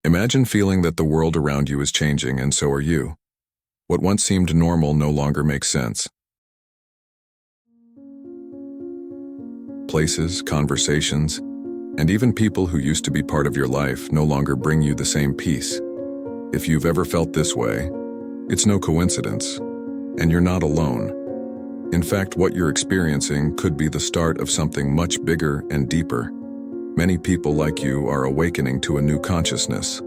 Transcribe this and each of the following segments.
Imagine feeling that the world around you is changing and so are you. What once seemed normal no longer makes sense. Places, conversations, and even people who used to be part of your life no longer bring you the same peace. If you've ever felt this way, it's no coincidence, and you're not alone. In fact, what you're experiencing could be the start of something much bigger and deeper. Many people like you are awakening to a new consciousness,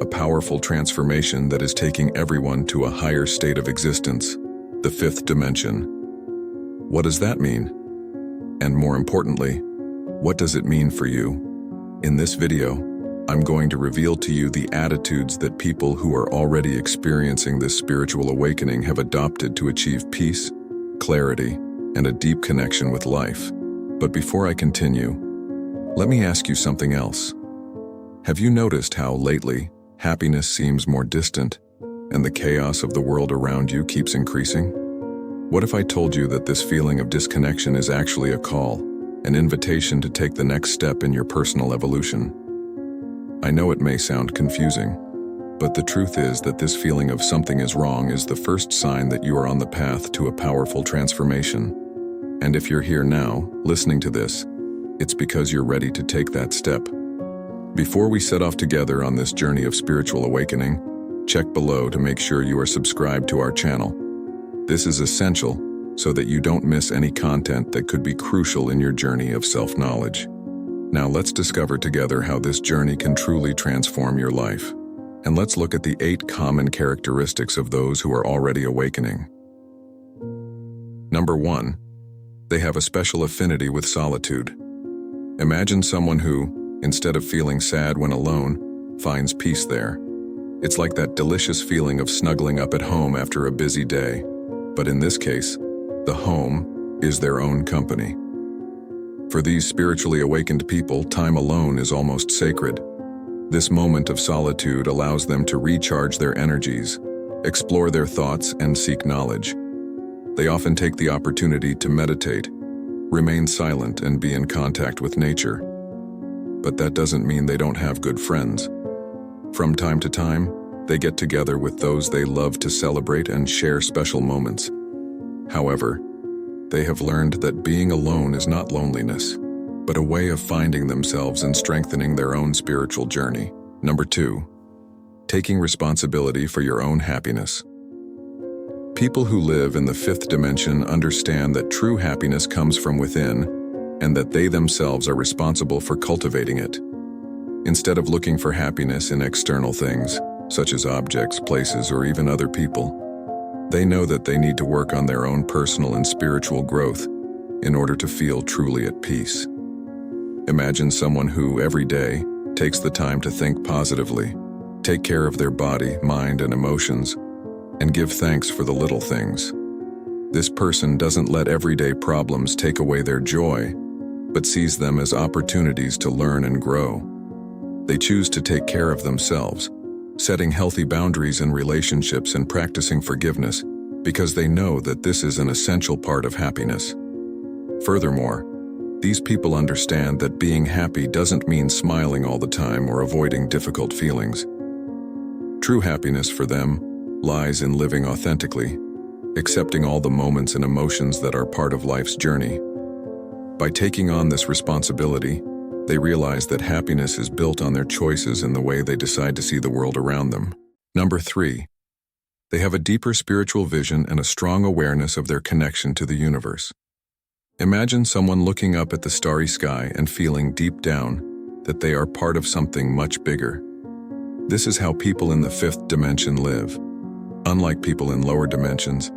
a powerful transformation that is taking everyone to a higher state of existence, the fifth dimension. What does that mean? And more importantly, what does it mean for you? In this video, I'm going to reveal to you the attitudes that people who are already experiencing this spiritual awakening have adopted to achieve peace, clarity, and a deep connection with life. But before I continue, let me ask you something else. Have you noticed how lately happiness seems more distant and the chaos of the world around you keeps increasing? What if I told you that this feeling of disconnection is actually a call, an invitation to take the next step in your personal evolution? I know it may sound confusing, but the truth is that this feeling of something is wrong is the first sign that you are on the path to a powerful transformation. And if you're here now, listening to this, it's because you're ready to take that step. Before we set off together on this journey of spiritual awakening, check below to make sure you are subscribed to our channel. This is essential so that you don't miss any content that could be crucial in your journey of self-knowledge. Now let's discover together how this journey can truly transform your life. And let's look at the 8 common characteristics of those who are already awakening. Number 1, they have a special affinity with solitude. Imagine someone who, instead of feeling sad when alone, finds peace there. It's like that delicious feeling of snuggling up at home after a busy day. But in this case, the home is their own company. For these spiritually awakened people, time alone is almost sacred. This moment of solitude allows them to recharge their energies, explore their thoughts, and seek knowledge. They often take the opportunity to meditate, remain silent, and be in contact with nature. But that doesn't mean they don't have good friends. From time to time, they get together with those they love to celebrate and share special moments. However, they have learned that being alone is not loneliness, but a way of finding themselves and strengthening their own spiritual journey. Number 2, taking responsibility for your own happiness. People who live in the 5th dimension understand that true happiness comes from within and that they themselves are responsible for cultivating it. Instead of looking for happiness in external things, such as objects, places, or even other people, they know that they need to work on their own personal and spiritual growth in order to feel truly at peace. Imagine someone who, every day, takes the time to think positively, take care of their body, mind, and emotions, and give thanks for the little things. This person doesn't let everyday problems take away their joy, but sees them as opportunities to learn and grow. They choose to take care of themselves, setting healthy boundaries in relationships and practicing forgiveness because they know that this is an essential part of happiness. Furthermore, these people understand that being happy doesn't mean smiling all the time or avoiding difficult feelings. True happiness for them lies in living authentically, accepting all the moments and emotions that are part of life's journey. By taking on this responsibility, they realize that happiness is built on their choices and the way they decide to see the world around them. Number 3, they have a deeper spiritual vision and a strong awareness of their connection to the universe. Imagine someone looking up at the starry sky and feeling deep down that they are part of something much bigger. This is how people in the 5th dimension live. Unlike people in lower dimensions,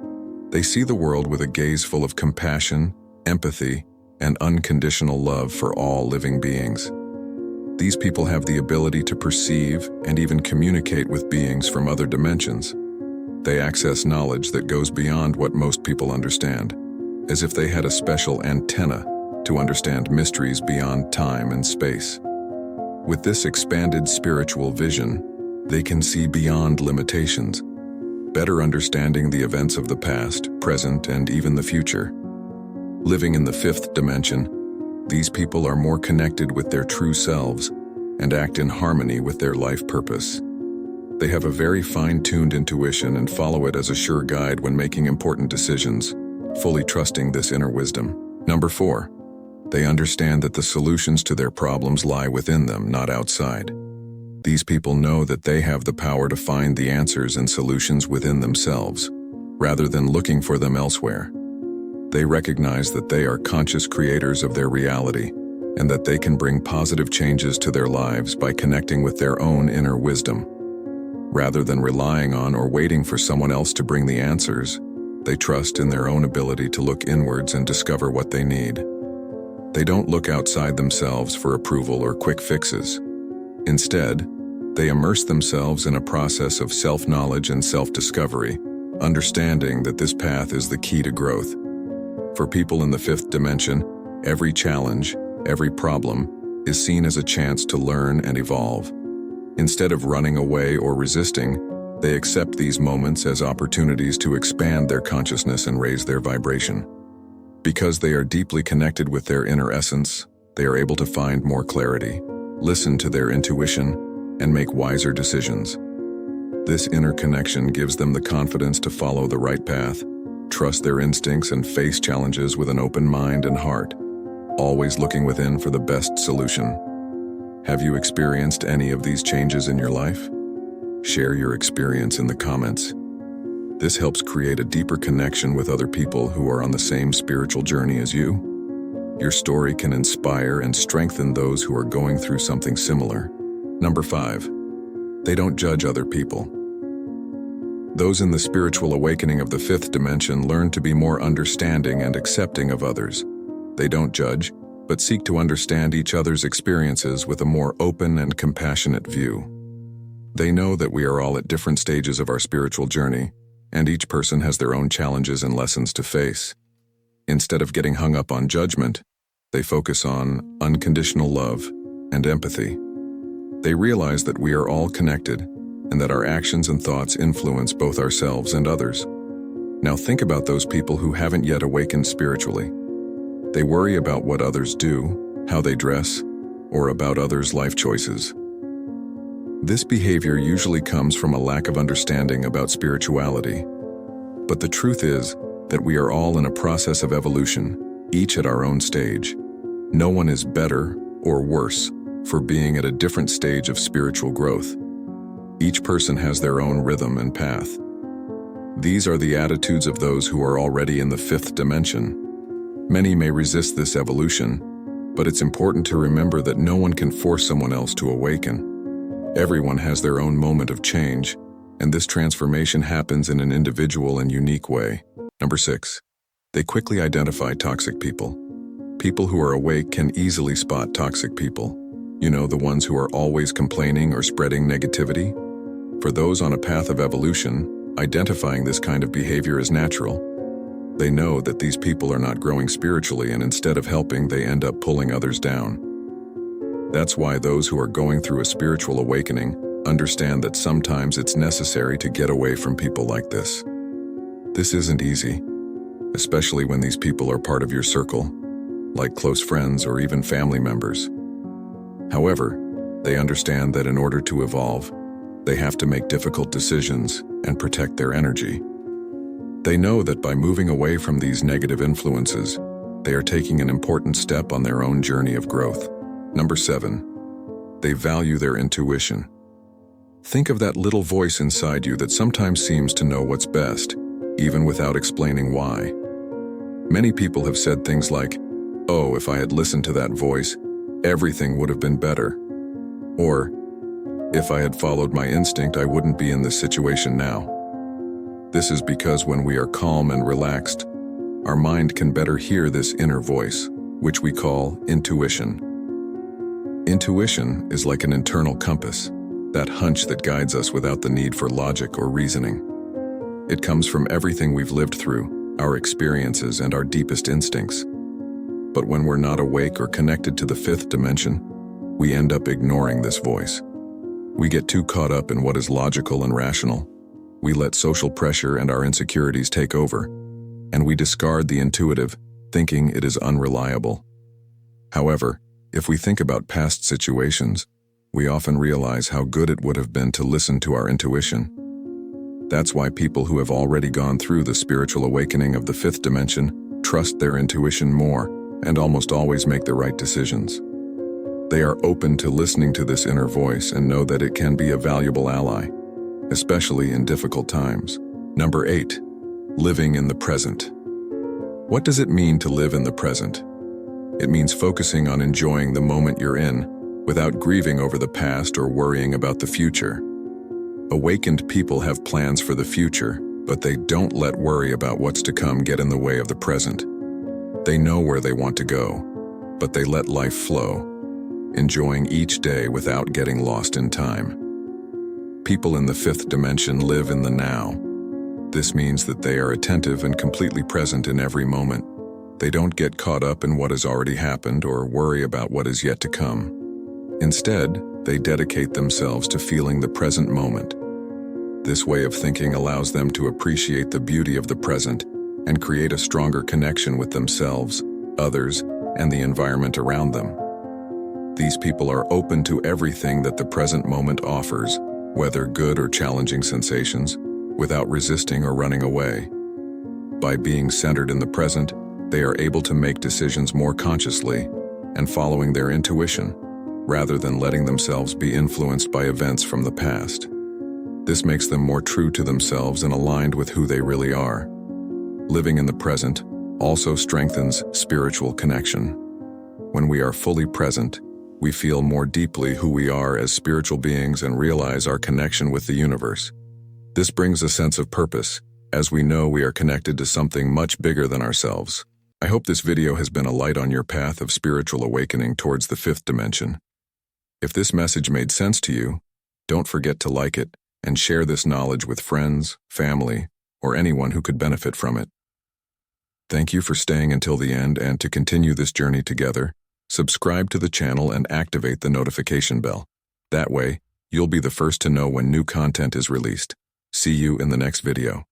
they see the world with a gaze full of compassion, empathy, and unconditional love for all living beings. These people have the ability to perceive and even communicate with beings from other dimensions. They access knowledge that goes beyond what most people understand, as if they had a special antenna to understand mysteries beyond time and space. With this expanded spiritual vision, they can see beyond limitations, better understanding the events of the past, present, and even the future. Living in the 5th dimension, these people are more connected with their true selves and act in harmony with their life purpose. They have a very fine-tuned intuition and follow it as a sure guide when making important decisions, fully trusting this inner wisdom. Number 4. They understand that the solutions to their problems lie within them, not outside. These people know that they have the power to find the answers and solutions within themselves, rather than looking for them elsewhere. They recognize that they are conscious creators of their reality, and that they can bring positive changes to their lives by connecting with their own inner wisdom. Rather than relying on or waiting for someone else to bring the answers, they trust in their own ability to look inwards and discover what they need. They don't look outside themselves for approval or quick fixes. Instead, they immerse themselves in a process of self-knowledge and self-discovery, understanding that this path is the key to growth. For people in the 5th dimension, every challenge, every problem, is seen as a chance to learn and evolve. Instead of running away or resisting, they accept these moments as opportunities to expand their consciousness and raise their vibration. Because they are deeply connected with their inner essence, they are able to find more clarity, listen to their intuition, and make wiser decisions. This inner connection gives them the confidence to follow the right path, trust their instincts, and face challenges with an open mind and heart, always looking within for the best solution. Have you experienced any of these changes in your life? Share your experience in the comments. This helps create a deeper connection with other people who are on the same spiritual journey as you. Your story can inspire and strengthen those who are going through something similar. Number 5. They don't judge other people. Those in the spiritual awakening of the 5th dimension learn to be more understanding and accepting of others. They don't judge, but seek to understand each other's experiences with a more open and compassionate view. They know that we are all at different stages of our spiritual journey, and each person has their own challenges and lessons to face. Instead of getting hung up on judgment, they focus on unconditional love and empathy. They realize that we are all connected and that our actions and thoughts influence both ourselves and others. Now think about those people who haven't yet awakened spiritually. They worry about what others do, how they dress, or about others' life choices. This behavior usually comes from a lack of understanding about spirituality. But the truth is that we are all in a process of evolution, each at our own stage. No one is better or worse for being at a different stage of spiritual growth. Each person has their own rhythm and path. These are the attitudes of those who are already in the 5th dimension. Many may resist this evolution, but it's important to remember that no one can force someone else to awaken. Everyone has their own moment of change, and this transformation happens in an individual and unique way. Number 6. They quickly identify toxic people. People who are awake can easily spot toxic people. You know, the ones who are always complaining or spreading negativity? For those on a path of evolution, identifying this kind of behavior is natural. They know that these people are not growing spiritually, and instead of helping, they end up pulling others down. That's why those who are going through a spiritual awakening understand that sometimes it's necessary to get away from people like this. This isn't easy, especially when these people are part of your circle, like close friends or even family members. However, they understand that in order to evolve, they have to make difficult decisions and protect their energy. They know that by moving away from these negative influences, they are taking an important step on their own journey of growth. Number 7. They value their intuition. Think of that little voice inside you that sometimes seems to know what's best, even without explaining why. Many people have said things like, "Oh, if I had listened to that voice, everything would have been better." Or, "If I had followed my instinct, I wouldn't be in this situation now." This is because when we are calm and relaxed, our mind can better hear this inner voice, which we call intuition. Intuition is like an internal compass, that hunch that guides us without the need for logic or reasoning. It comes from everything we've lived through, our experiences, and our deepest instincts. But when we're not awake or connected to the 5th dimension, we end up ignoring this voice. We get too caught up in what is logical and rational. We let social pressure and our insecurities take over, and we discard the intuitive, thinking it is unreliable. However, if we think about past situations, we often realize how good it would have been to listen to our intuition. That's why people who have already gone through the spiritual awakening of the fifth dimension trust their intuition more and almost always make the right decisions. They are open to listening to this inner voice and know that it can be a valuable ally, especially in difficult times. Number 8. Living in the present. What does it mean to live in the present? It means focusing on enjoying the moment you're in, without grieving over the past or worrying about the future. Awakened people have plans for the future, but they don't let worry about what's to come get in the way of the present. They know where they want to go, but they let life flow, enjoying each day without getting lost in time. People in the fifth dimension live in the now. This means that they are attentive and completely present in every moment. They don't get caught up in what has already happened or worry about what is yet to come. Instead, they dedicate themselves to feeling the present moment. This way of thinking allows them to appreciate the beauty of the present and create a stronger connection with themselves, others, and the environment around them. These people are open to everything that the present moment offers, whether good or challenging sensations, without resisting or running away. By being centered in the present, they are able to make decisions more consciously and following their intuition, rather than letting themselves be influenced by events from the past. This makes them more true to themselves and aligned with who they really are. Living in the present also strengthens spiritual connection. When we are fully present, we feel more deeply who we are as spiritual beings and realize our connection with the universe. This brings a sense of purpose, as we know we are connected to something much bigger than ourselves. I hope this video has been a light on your path of spiritual awakening towards the fifth dimension. If this message made sense to you, don't forget to like it and share this knowledge with friends, family, or anyone who could benefit from it. Thank you for staying until the end, and to continue this journey together, subscribe to the channel and activate the notification bell. That way, you'll be the first to know when new content is released. See you in the next video.